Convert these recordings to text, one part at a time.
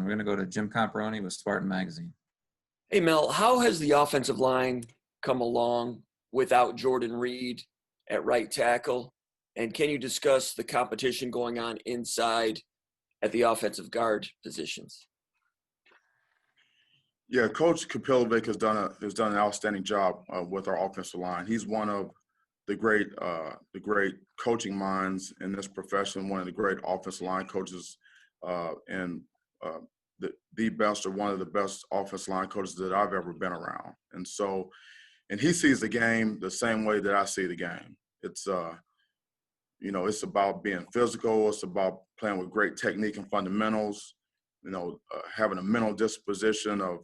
we're going to go to Jim Comparoni with Spartan Magazine. Hey, Mel, how has the offensive line come along without Jordan Reed at right tackle? And can you discuss the competition going on inside at the offensive guard positions? Yeah, Coach Kapilovic has done an outstanding job with our offensive line. He's one of the great coaching minds in this profession, one of the great offensive line coaches, and the best or one of the best offensive line coaches that I've ever been around. And he sees the game the same way that I see the game. It's it's about being physical. It's about playing with great technique and fundamentals. Having a mental disposition of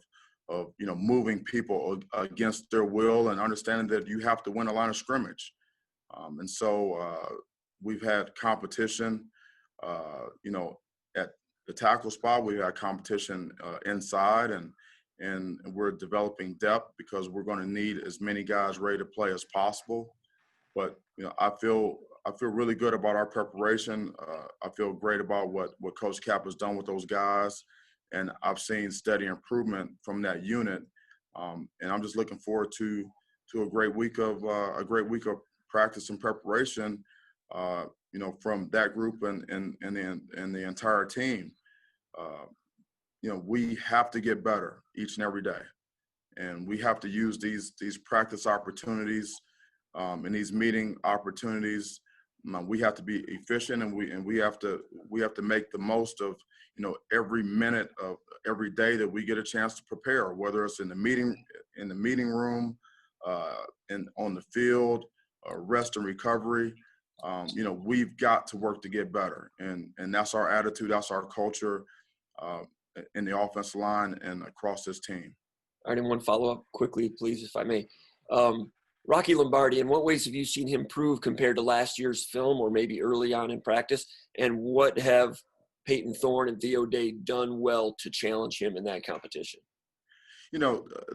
moving people against their will and understanding that you have to win a line of scrimmage. We've had competition, at the tackle spot. We've had competition inside, and we're developing depth because we're going to need as many guys ready to play as possible. But I feel really good about our preparation. I feel great about what Coach Cap has done with those guys. And I've seen steady improvement from that unit, and I'm just looking forward to a great week of practice and preparation, from that group and the entire team. We have to get better each and every day, and we have to use these practice opportunities and these meeting opportunities. We have to be efficient, and we have to make the most of every minute of every day that we get a chance to prepare, whether it's in the meeting room, and on the field, rest and recovery. We've got to work to get better, and that's our attitude, that's our culture in the offensive line and across this team. All right, and one follow-up quickly, please, if I may. Rocky Lombardi, in what ways have you seen him improve compared to last year's film or maybe early on in practice? And what have Peyton Thorne and Theo Day done well to challenge him in that competition?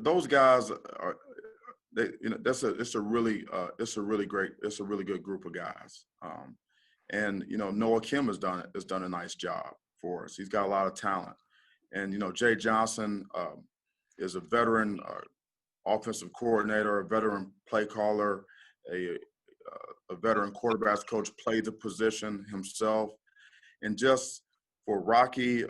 Those guys are, it's a really good group of guys. Noah Kim has done a nice job for us. He's got a lot of talent. And, Jay Johnson is a veteran offensive coordinator, a veteran play caller, a veteran quarterbacks coach, played the position himself. And just for Rocky,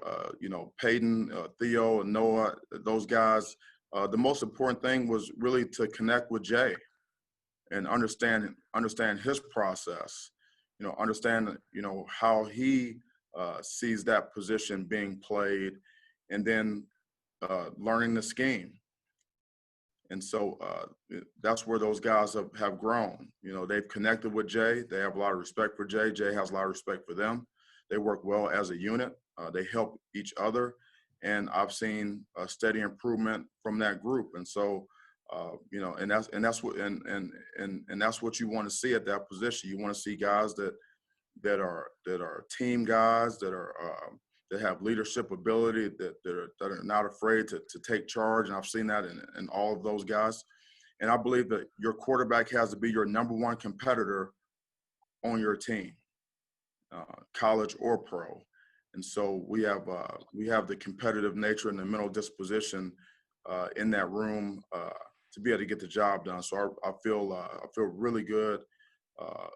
Peyton, Theo, and Noah, those guys, the most important thing was really to connect with Jay and understand his process, understand, how he sees that position being played, and then learning the scheme. And so that's where those guys have grown. They've connected with Jay. They have a lot of respect for Jay. Jay has a lot of respect for them. They work well as a unit. They help each other. And I've seen a steady improvement from that group. And so, and that's what you want to see at that position. You want to see guys that are team guys, that have leadership ability, that are not afraid to take charge. And I've seen that in all of those guys. And I believe that your quarterback has to be your number one competitor on your team, college or pro. And so we have the competitive nature and the mental disposition in that room to be able to get the job done. So I feel really good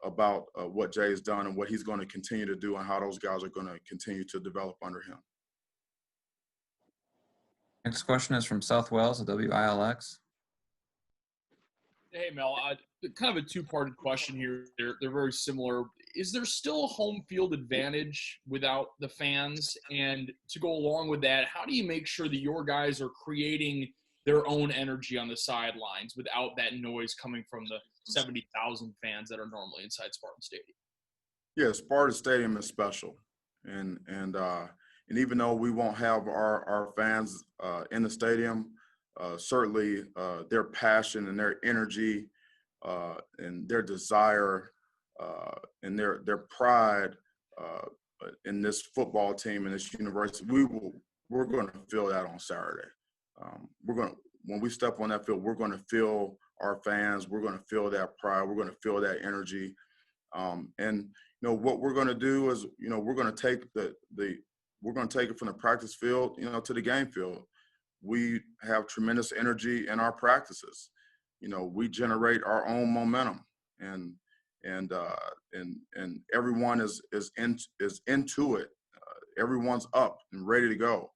about what Jay has done and what he's going to continue to do, and how those guys are going to continue to develop under him. Next question is from South Wales at WILX. Hey, Mel, kind of a two-parted question here. They're very similar. Is there still a home field advantage without the fans? And to go along with that, how do you make sure that your guys are creating their own energy on the sidelines without that noise coming from the 70,000 fans that are normally inside Spartan Stadium? Yeah, Spartan Stadium is special. And even though we won't have our fans in the stadium, certainly their passion and their energy and their desire and their pride in this football team and this university, we're going to feel that on Saturday. When we step on that field, we're going to feel our fans. We're going to feel that pride. We're going to feel that energy. And what we're going to do is, we're going to take the we're going to take it from the practice field, to the game field. We have tremendous energy in our practices. We generate our own momentum, and everyone is into it. Everyone's up and ready to go.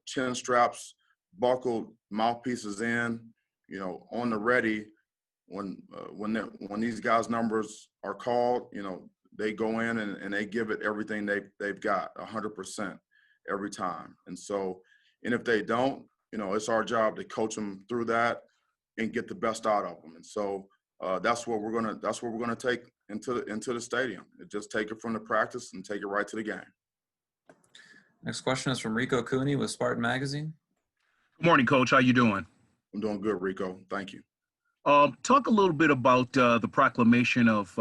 Chin straps buckled, mouthpieces in, on the ready. When these guys' numbers are called, they go in and they give it everything they've got, 100% every time. And if they don't, it's our job to coach them through that and get the best out of them. And so that's what we're gonna take into the stadium. Just take it from the practice and take it right to the game. Next question is from Rico Cooney with Spartan Magazine. Good morning, Coach. How you doing? I'm doing good, Rico. Thank you. Talk a little bit about the proclamation of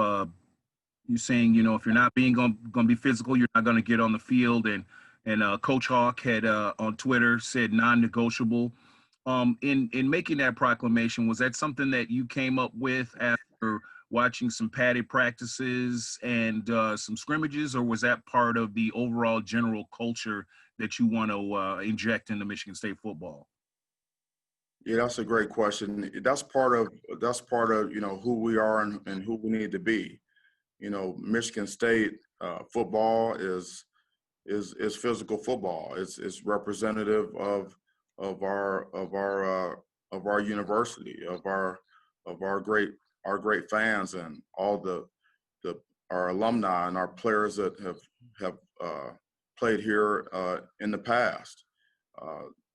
you saying, if you're not going to be physical, you're not going to get on the field. And Coach Hawk had on Twitter said non-negotiable. In making that proclamation, was that something that you came up with after watching some padded practices and some scrimmages, or was that part of the overall general culture that you want to inject into Michigan State football? Yeah, that's a great question. That's part of who we are and who we need to be. Michigan State football is physical football. It's representative of our university, of our great fans, and all our alumni and our players that have played here in the past.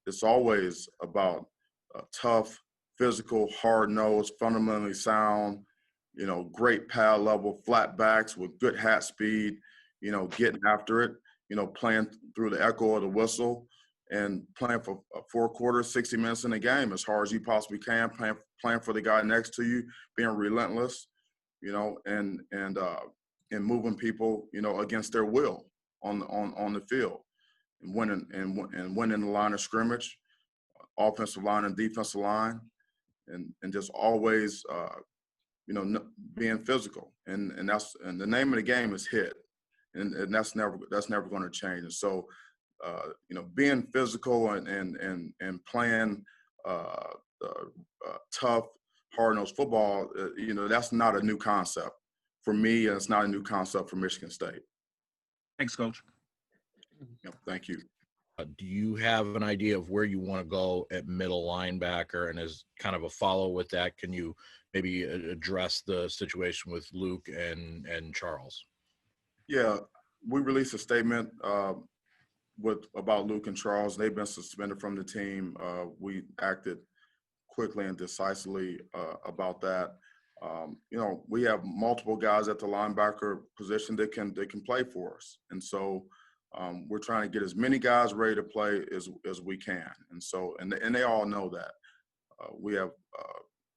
It's always about tough, physical, hard-nosed, fundamentally sound, great pad level, flat backs with good hat speed, getting after it, playing through the echo of the whistle and playing for 4 quarters, 60 minutes in the game as hard as you possibly can, playing for the guy next to you, being relentless, and moving people, against their will on the field, and winning the line of scrimmage, offensive line and defensive line, and just always, being physical. And the name of the game is hit, and that's never going to change. And so, being physical and playing tough, hard-nosed football, that's not a new concept for me, and it's not a new concept for Michigan State. Thanks, Coach. Thank you. Do you have an idea of where you want to go at middle linebacker? And as kind of a follow with that, can you maybe address the situation with Luke and Charles? Yeah, we released a statement about Luke and Charles. They've been suspended from the team. We acted quickly and decisively about that. We have multiple guys at the linebacker position that can play for us, and so we're trying to get as many guys ready to play as we can. And so, and they all know that. We have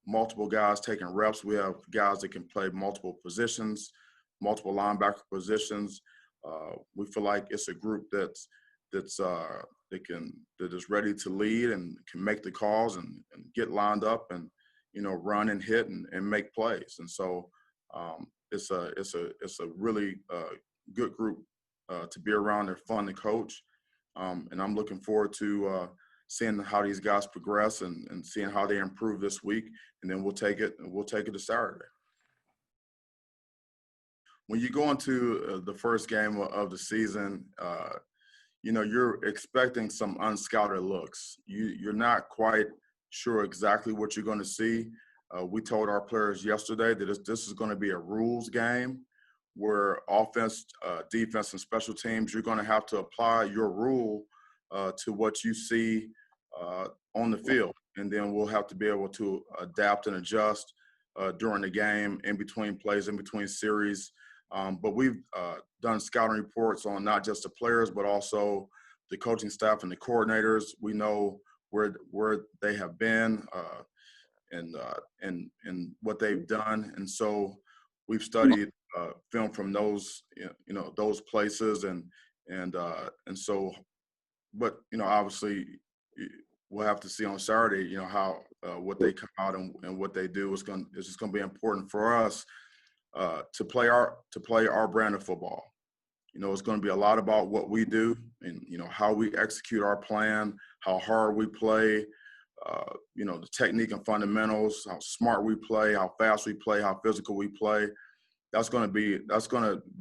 multiple guys taking reps. We have guys that can play multiple positions, multiple linebacker positions. We feel like it's a group that is ready to lead and can make the calls and get lined up and run and hit and make plays. And so it's a really good group to be around. They're fun to coach, and I'm looking forward to seeing how these guys progress and seeing how they improve this week, and then we'll take it to Saturday. When you go into the first game of the season, you're expecting some unscouted looks. You're not quite sure exactly what you're going to see. We told our players yesterday that this is going to be a rules game where offense, defense, and special teams, you're going to have to apply your rule to what you see on the field. And then we'll have to be able to adapt and adjust during the game, in between plays, in between series. But we've done scouting reports on not just the players, but also the coaching staff and the coordinators. We know where they have been and what they've done. And so we've studied film from those places and so, but obviously we'll have to see on Saturday how what they come out and what they do is just going to be important for us to play our brand of football. You know, it's going to be a lot about what we do and, you know, how we execute our plan, how hard we play, you know, the technique and fundamentals, how smart we play, how fast we play, how physical we play. That's going to be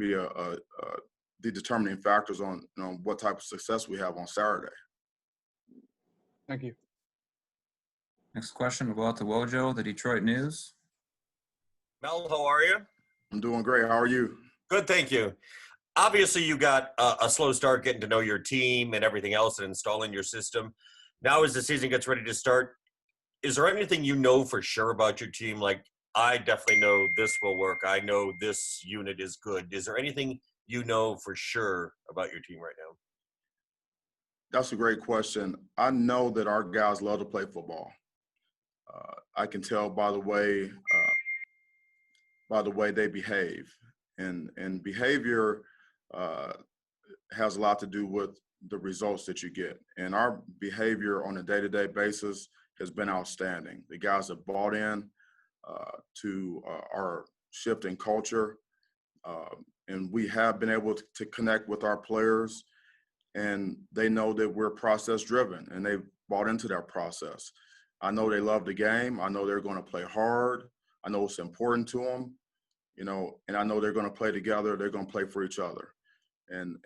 the determining factors on, you know, what type of success we have on Saturday. Thank you. Next question will go out to Wojo, the Detroit News. Mel, how are you? I'm doing great. How are you? Good, thank you. Obviously, you got a slow start getting to know your team and everything else and installing your system. Now, as the season gets ready to start, is there anything you know for sure about your team? Like, I definitely know this will work. I know this unit is good. Is there anything you know for sure about your team right now? That's a great question. I know that our guys love to play football. I can tell by the way they behave, and behavior has a lot to do with the results that you get. And our behavior on a day-to-day basis has been outstanding. The guys have bought in to our shift in culture, and we have been able to connect with our players, and they know that we're process-driven, and they've bought into that process. I know they love the game. I know they're going to play hard. I know it's important to them, you know, and I know they're going to play together. They're going to play for each other. And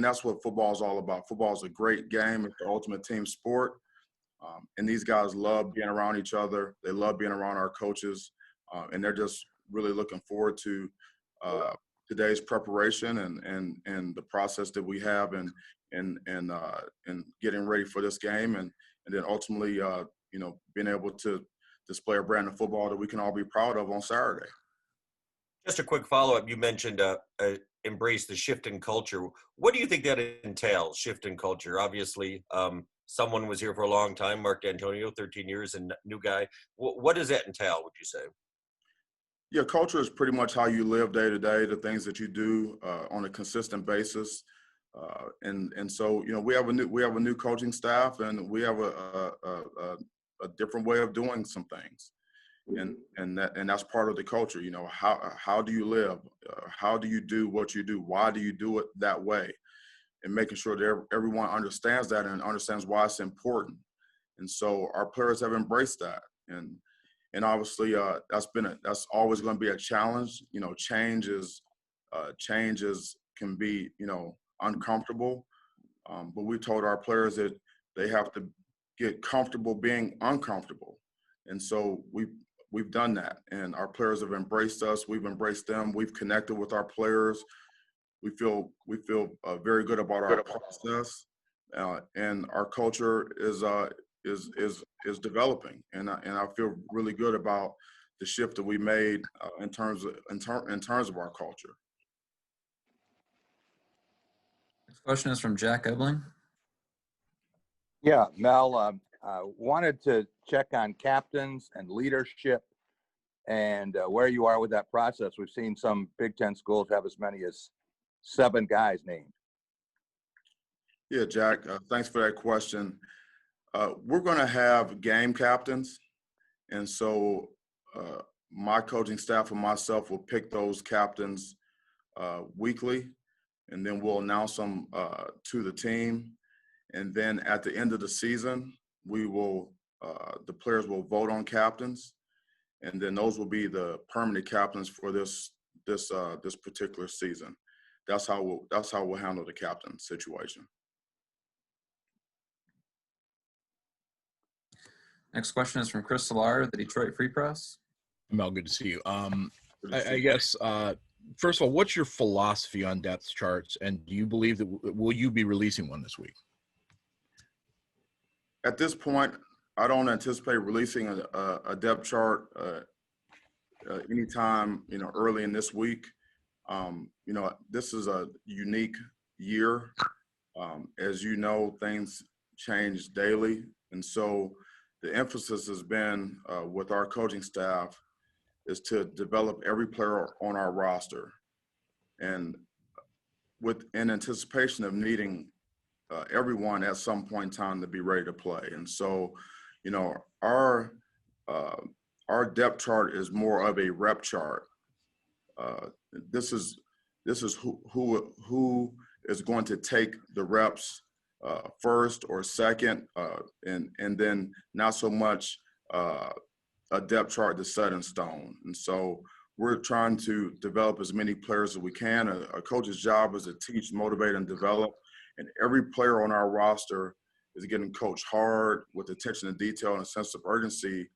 that's what football is all about. Football is a great game. It's the ultimate team sport. And these guys love being around each other. They love being around our coaches. And they're just really looking forward to today's preparation and the process that we have and getting ready for this game. And then ultimately, you know, being able to display a brand of football that we can all be proud of on Saturday. Just a quick follow-up. You mentioned embrace the shift in culture. What do you think that entails, shift in culture? Obviously, someone was here for a long time, Mark D'Antonio, 13 years, and new guy. What does that entail, would you say? Yeah, culture is pretty much how you live day to day, the things that you do on a consistent basis. And so, you know, we have a new coaching staff, and we have a different way of doing some things. And that's part of the culture. You know, how do you live? How do you do what you do? Why do you do it that way? And making sure that everyone understands that and understands why it's important. And so our players have embraced that. And obviously that's always going to be a challenge. You know, changes can be, you know, uncomfortable. But we told our players that they have to get comfortable being uncomfortable. And so we've done that, and our players have embraced us. We've embraced them. We've connected with our players. We feel very good about our process, and our culture is developing. And I feel really good about the shift that we made in terms of our culture. Next question is from Jack Ebling. Yeah, Mel, wanted to check on captains and leadership and where you are with that process. We've seen some Big Ten schools have as many as 7 guys named. Yeah, Jack, thanks for that question. We're going to have game captains. And so my coaching staff and myself will pick those captains weekly, and then we'll announce them to the team. And then at the end of the season, we will the players will vote on captains, and then those will be the permanent captains for this particular season. That's how we'll handle the captain situation. Next question is from Chris Solar, the Detroit Free Press. Mel, good to see you. I guess first of all, what's your philosophy on depth charts, and do you believe that will you be releasing one this week? At this point, I don't anticipate releasing a depth chart anytime, you know, early in this week. You know, this is a unique year. As you know, things change daily. And so the emphasis has been with our coaching staff is to develop every player on our roster. And in anticipation of needing everyone at some point in time to be ready to play. And so, you know, our depth chart is more of a rep chart. This is this is who is going to take the reps first or second, and then not so much a depth chart that's set in stone. And so we're trying to develop as many players as we can. A coach's job is to teach, motivate, and develop. And every player on our roster is getting coached hard with attention to detail and a sense of urgency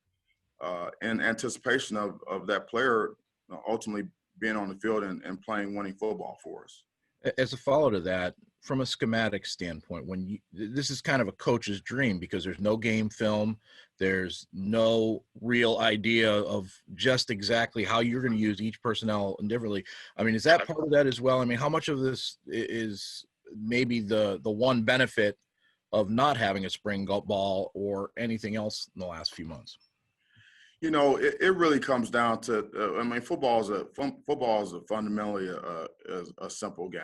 in anticipation of that player ultimately being on the field and playing winning football for us. As a follow to that, from a schematic standpoint, this is kind of a coach's dream because there's no game film, there's no real idea of just exactly how you're going to use each personnel differently. I mean, is that part of that as well? I mean, how much of this is maybe the one benefit of not having a spring ball or anything else in the last few months? You know, it really comes down to. I mean, football is fundamentally a simple game.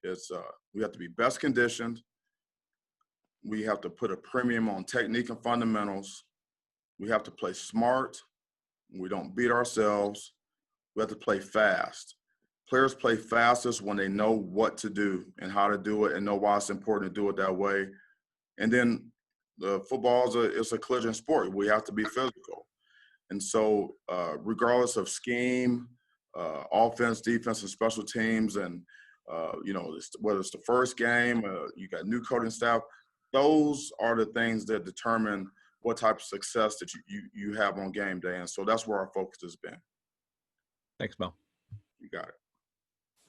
It's we have to be best conditioned. We have to put a premium on technique and fundamentals. We have to play smart. We don't beat ourselves. We have to play fast. Players play fastest when they know what to do and how to do it and know why it's important to do it that way. And then the football is a collision sport. We have to be physical. And so regardless of scheme, offense, defense, and special teams, and, you know, whether it's the first game, you got new coaching staff, those are the things that determine what type of success that you have on game day. And so that's where our focus has been. Thanks, Mel. You got it.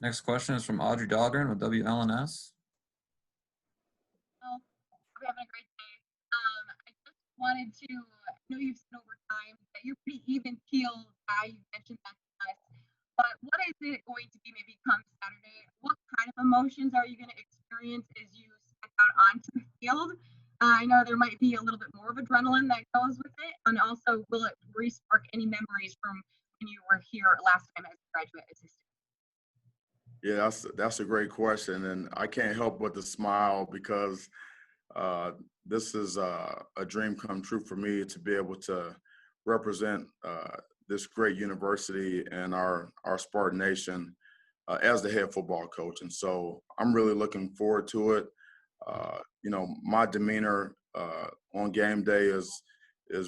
Next question is from Audrey Dahlgren with WLNS. Well, we're having a great day. I just wanted to know you've said over time that you're pretty even keeled guy. You mentioned that to us. But what is it going to be maybe come Saturday? What kind of emotions are you going to experience as you step out onto the field? I know there might be a little bit more of adrenaline that goes with it. And also, will it re-spark any memories from when you were here last time as a graduate assistant? Yeah, that's a great question. And I can't help but to smile because this is a dream come true for me to be able to represent this great university and our Spartan Nation as the head football coach. And so I'm really looking forward to it. You know, my demeanor on game day is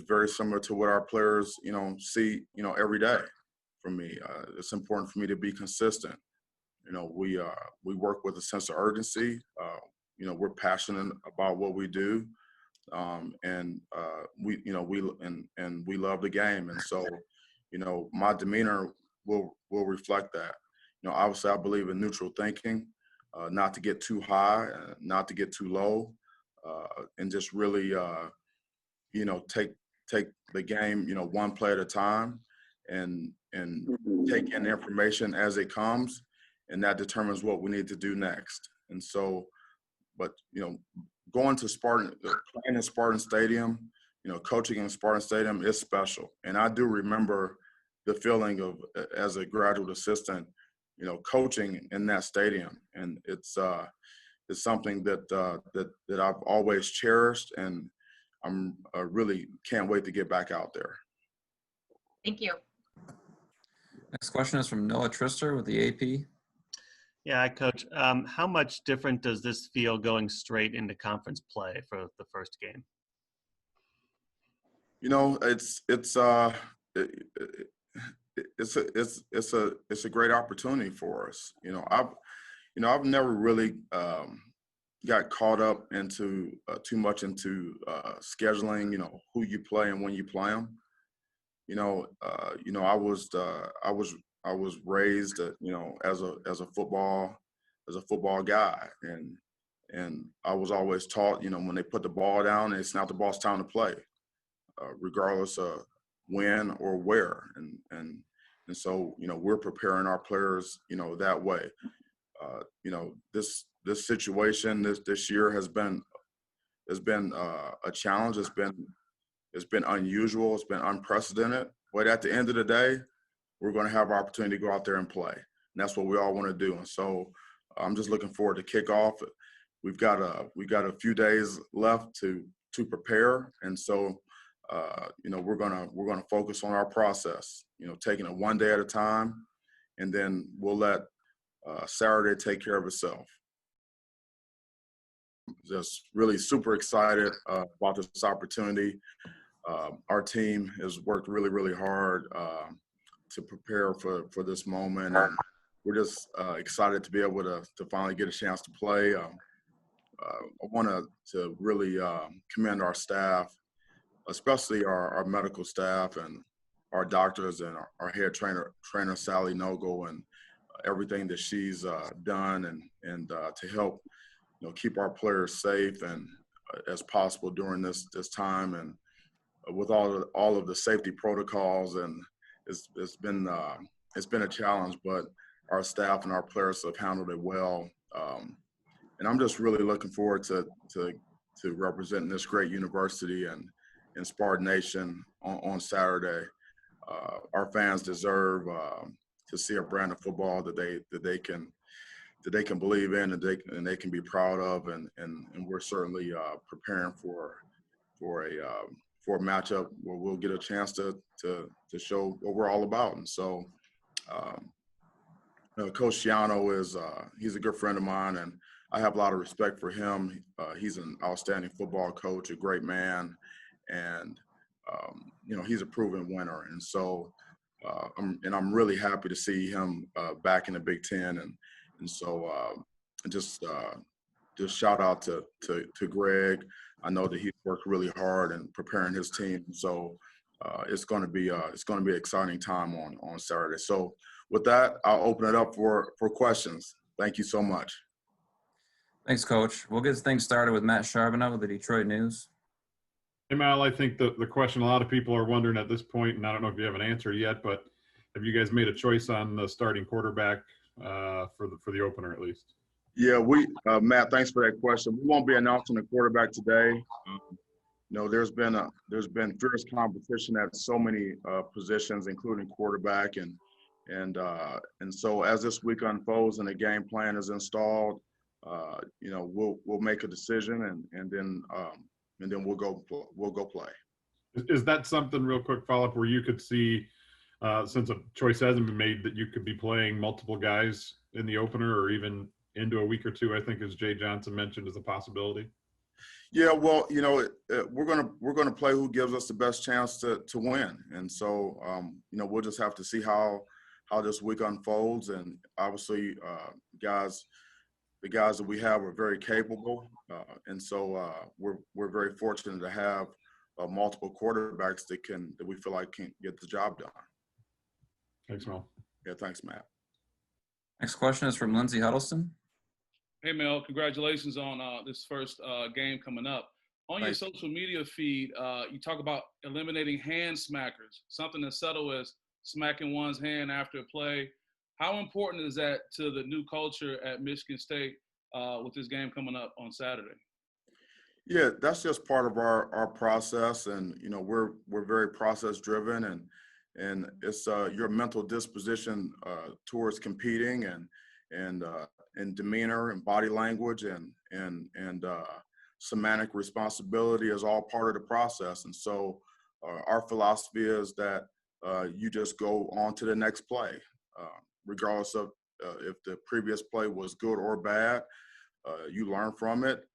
very similar to what our players, you know, see, you know, every day from me. It's important for me to be consistent. You know, we work with a sense of urgency. You know, we're passionate about what we do, and we love the game. And so, you know, my demeanor will reflect that. You know, obviously, I believe in neutral thinking, not to get too high, not to get too low, and just really, you know, take the game, you know, one play at a time, and take in information as it comes. And that determines what we need to do next. And so, but, you know, going to Spartan, playing in Spartan Stadium, you know, coaching in Spartan Stadium is special. And I do remember the feeling of, as a graduate assistant, you know, coaching in that stadium. And it's something that I've always cherished. And I'm really can't wait to get back out there. Thank you. Next question is from Noah Trister with the AP. Yeah, Coach. How much different does this feel going straight into conference play for the first game? You know, it's a great opportunity for us. You know, I've never really got caught up into too much into scheduling. You know, who you play and when you play them. You know, I was raised, you know, as a football guy, and I was always taught, you know, when they put the ball down, it's not the ball's time to play, regardless of when or where, and so, you know, we're preparing our players, you know, that way. You know, this situation this year has been a challenge. It's been unusual. It's been unprecedented. But at the end of the day, we're going to have our opportunity to go out there and play. And that's what we all want to do. And so I'm just looking forward to kickoff. We've got a few days left to prepare. And so, you know, we're going to focus on our process, you know, taking it one day at a time. And then we'll let Saturday take care of itself. Just really super excited about this opportunity. Our team has worked really, really hard to prepare for this moment, and we're just excited to be able to finally get a chance to play. I want to really commend our staff, especially our medical staff and our doctors and our head trainer Sally Nogle, and everything that she's done and to help keep our players safe and as possible during this time, and with all of the safety protocols. And it's been a challenge, but our staff and our players have handled it well. And I'm just really looking forward to representing this great university and in Spartan Nation on Saturday. Our fans deserve to see a brand of football that they can believe in and they can be proud of, and we're certainly preparing for a matchup where we'll get a chance to show what we're all about. And so Coach Shiano he's a good friend of mine, and I have a lot of respect for him. He's an outstanding football coach, a great man, and he's a proven winner. And so I'm really happy to see him back in the Big Ten, and so just shout out to Greg. I know that he's worked really hard in preparing his team. So it's going to be an exciting time on Saturday. So with that, I'll open it up for questions. Thank you so much. Thanks, Coach. We'll get things started with Matt Charbonneau with the Detroit News. Hey, Mal, I think the question a lot of people are wondering at this point, and I don't know if you have an answer yet, but have you guys made a choice on the starting quarterback for the opener at least? Yeah, Matt, thanks for that question. We won't be announcing the quarterback today. There's been fierce competition at so many positions, including quarterback, and so as this week unfolds and the game plan is installed, we'll make a decision and then we'll go play. Is that something, real quick follow-up, where you could see, since a choice hasn't been made, that you could be playing multiple guys in the opener or even into a week or two, I think, as Jay Johnson mentioned, as a possibility? Yeah, well, we're gonna play who gives us the best chance to win, and so we'll just have to see how this week unfolds. And obviously, the guys that we have are very capable, and so we're very fortunate to have multiple quarterbacks that we feel like can get the job done. Thanks, Mel. Yeah, thanks, Matt. Next question is from Lindsey Huddleston. Hey, Mel, congratulations on this first game coming up. On your social media feed, you talk about eliminating hand smackers, something as subtle as smacking one's hand after a play. How important is that to the new culture at Michigan State with this game coming up on Saturday? Yeah, that's just part of our process, and we're very process driven, and it's your mental disposition towards competing and demeanor and body language and semantic responsibility is all part of the process. And so our philosophy is that you just go on to the next play, regardless of if the previous play was good or bad. You learn from it.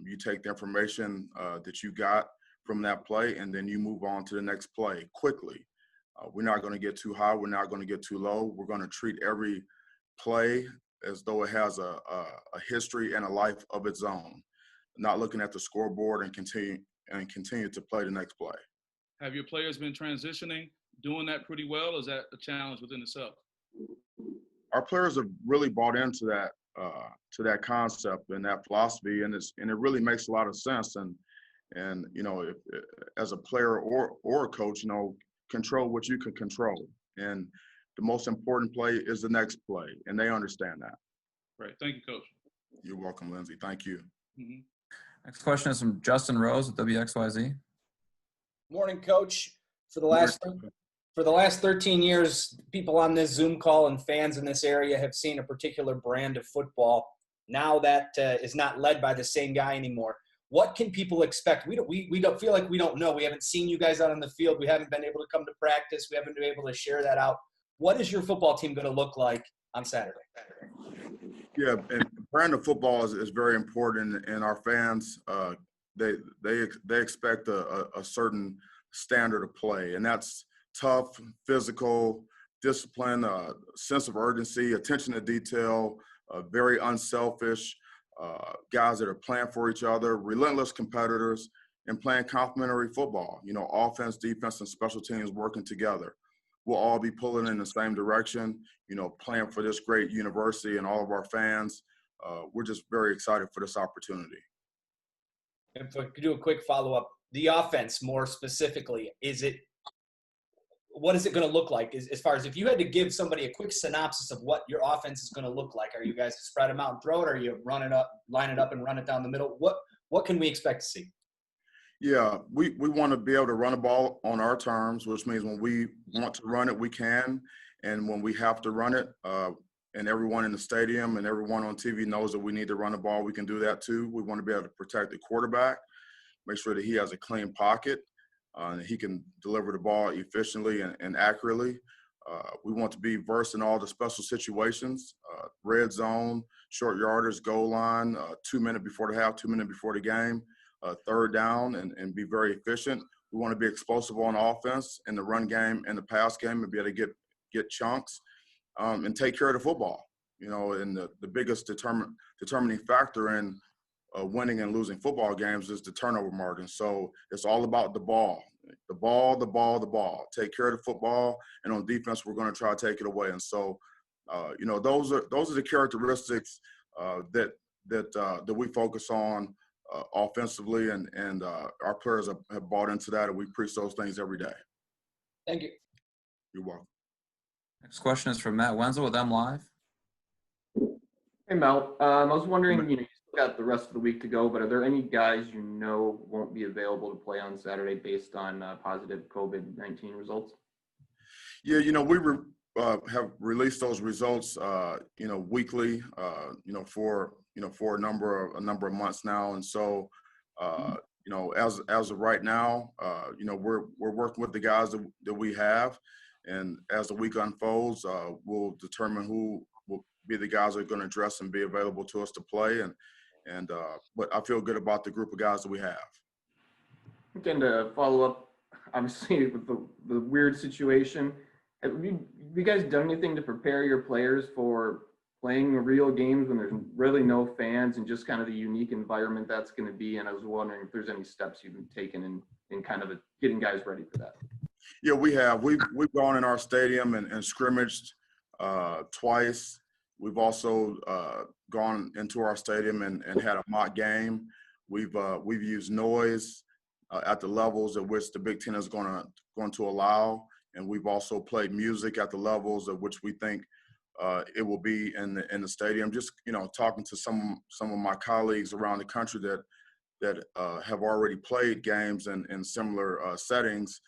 You take the information that you got from that play, and then you move on to the next play quickly. We're not going to get too high. We're not going to get too low. We're going to treat every play as though it has a history and a life of its own, not looking at the scoreboard and continue to play the next play. Have your players been transitioning, doing that pretty well? Or is that a challenge within itself? Our players have really bought into that concept and that philosophy, and it really makes a lot of sense. And if, as a player or a coach, control what you can control. And the most important play is the next play, and they understand that. Right. Thank you, Coach. You're welcome, Lindsey. Thank you. Mm-hmm. Next question is from Justin Rose with WXYZ. Morning, Coach. For the last 13 years, people on this Zoom call and fans in this area have seen a particular brand of football. Now that is not led by the same guy anymore. What can people expect? We don't feel like we don't know. We haven't seen you guys out on the field. We haven't been able to come to practice. We haven't been able to share that out. What is your football team going to look like on Saturday? Yeah, and brand of football is very important, and our fans they expect a certain standard of play, and that's tough, physical, discipline, sense of urgency, attention to detail, very unselfish, guys that are playing for each other, relentless competitors, and playing complementary football. You know, offense, defense, and special teams working together. We'll all be pulling in the same direction, you know, playing for this great university and all of our fans. We're just very excited for this opportunity. If I could do a quick follow-up, the offense more specifically, what is it going to look like as far as if you had to give somebody a quick synopsis of what your offense is going to look like? Are you guys spread them out and throw it? Or are you line it up and run it down the middle? What can we expect to see? Yeah, we want to be able to run the ball on our terms, which means when we want to run it, we can. And when we have to run it, and everyone in the stadium and everyone on TV knows that we need to run the ball, we can do that too. We want to be able to protect the quarterback, make sure that he has a clean pocket, and he can deliver the ball efficiently and accurately. We want to be versed in all the special situations, red zone, short yarders, goal line, 2 minutes before the half, 2 minutes before the game. Third down and be very efficient. We want to be explosive on offense in the run game and the pass game and be able to get chunks and take care of the football. You know, and the biggest determining factor in winning and losing football games is the turnover margin. So it's all about the ball. The ball. Take care of the football, and on defense, we're going to try to take it away. And so, you know, those are the characteristics that we focus on offensively, and our players have bought into that, and we preach those things every day. Thank you. You're welcome. Next question is from Matt Wenzel with M Live. Hey, Mel. I was wondering, you still got the rest of the week to go, but are there any guys won't be available to play on Saturday based on positive COVID-19 results? Yeah, we have released those results, weekly, for a number of months now, and so, as of right now, we're working with the guys that we have, and as the week unfolds, we'll determine who will be the guys that are going to dress and be available to us to play, but I feel good about the group of guys that we have. Again, to follow up, obviously with the weird situation, have you guys done anything to prepare your players for playing real games when there's really no fans and just kind of the unique environment that's going to be? And I was wondering if there's any steps you've taken in kind of getting guys ready for that. Yeah, we have. We've gone in our stadium and scrimmaged twice. We've also gone into our stadium and had a mock game. We've used noise at the levels at which the Big Ten is going to allow, and we've also played music at the levels at which we think it will be in the stadium. Just talking to some of my colleagues around the country that have already played games in similar settings,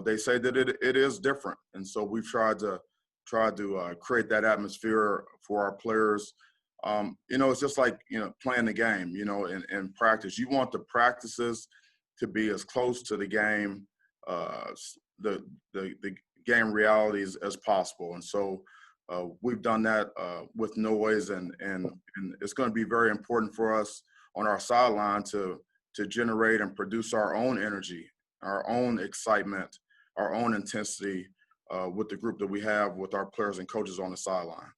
they say that it is different, and so we've tried to create that atmosphere for our players. It's just like playing the game. In practice, you want the practices to be as close to the game, the game realities as possible, and so. We've done that with noise, and it's going to be very important for us on our sideline to generate and produce our own energy, our own excitement, our own intensity with the group that we have with our players and coaches on the sideline.